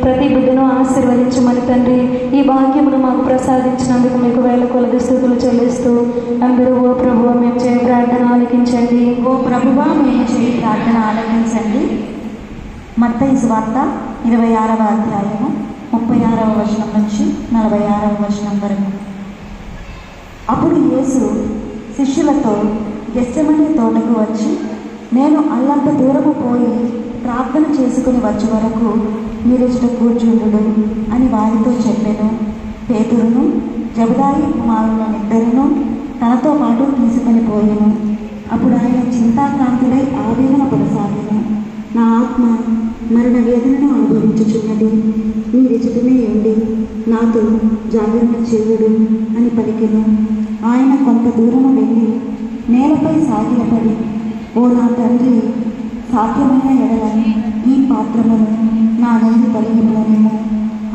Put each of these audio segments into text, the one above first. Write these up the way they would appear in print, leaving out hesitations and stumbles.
ప్రతి బిడ్డను ఆశీర్వదించమని తండ్రి ఈ భాగ్యమును మాకు ప్రసాదించినందుకు మీకు వేల కొలది స్తుతులు చెల్లిస్తూ అందరూ ఓ ప్రభువా మేము చేయ ప్రార్థన ఆలకించండి. ఓ ప్రభువా మేము చేయి ప్రార్థన ఆలకించండి. మత్తయి సువార్త 26వ అధ్యాయము 36వ వచనం నుంచి 46వ వచనం వరకు. అప్పుడు యేసు శిష్యులతో గెత్సెమనే తోటకు వచ్చి, నేను అల్లంత దూరము పోయి ప్రార్థన చేసుకుని వచ్చే వరకు మీరిచ్చట కూర్చుండు అని వారితో చెప్పెను. పేతురును జబదాయి కుమారులనిద్దరును తనతో పాటు తీసుకొని పోయెను. అప్పుడు ఆయన చింతాక్రాంతుడై ఆవేదన కొనసాగెను. నా ఆత్మ మరణ వేదనను అనుభవించుచున్నది, మీరిచ్చటనే ఉండి నాతో జాగరణ చేయుడు అని పలికెను. ఆయన కొంత దూరము వెళ్ళి నేలపై సాగిలపడి, ఓ నా తండ్రి, సాధ్యమైన ఎడల ఈ పాత్రమును నా నుండి తొలగిపోనేమో,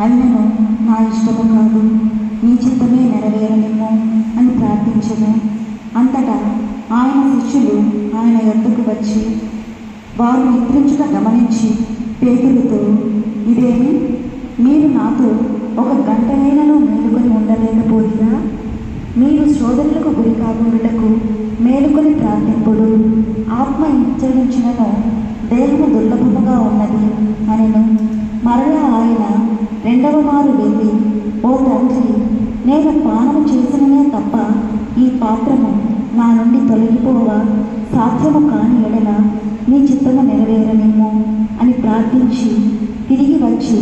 అయినను నా ఇష్టము కాదు, నీ చిత్తమే నెరవేరనేమో అని ప్రార్థించెను. అంతటా ఆయన శిష్యులు ఆయన యొద్దకు వచ్చి వారు నిద్రించుట గమనించి పేతురుతో, ఇదేమి, మీరు నాతో ఒక గంటనైనను మేలుకొని ఉండలేకపోయినా? మీరు శోధనలకు గురి కాకుండాటకు మేలుకొని ప్రార్థింపుడు. ఆత్మ నిశ్చయించినను దేహము దుర్లభముగా ఉన్నది అనెను. మరలా ఆయన రెండవ మారు వెళ్ళి, ఓ తండ్రి, నేను పానము చేసిననే తప్ప ఈ పాత్రము నా నుండి తొలగిపోవా సాధ్యము కాని ఎడల నీ చిత్తము నెరవేరనేమో అని ప్రార్థించి తిరిగి వచ్చి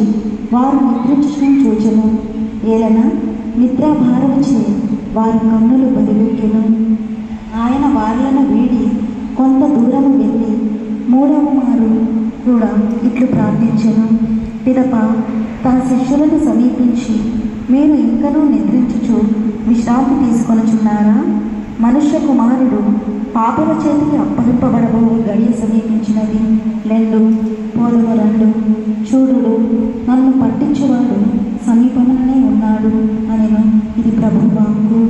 వారు నిద్రించడం చూచెను. ఏలన నిద్రాభారముచే వారి కన్నులు బదిలెక్కెను. ఆయన వారిలను వీడి కొంత దూరము వెళ్ళి మూడవ మారు కూడా ఇట్లు ప్రార్థించెను. పిదప తన శిష్యులను సమీపించి, మీరు ఇంకనూ నిద్రించుచు విశ్రాంతి తీసుకొనుచున్నారా? మనుష్య కుమారుడు పాపల చేతికి అప్పగింపబడబో గడియ సమీపించినది. లెండు, పోదుము రండు, చూడుడు, నన్ను పట్టించువాడు సమీపంలోనే ఉన్నాడు అనెను. ఇది ప్రభువు వాక్కు.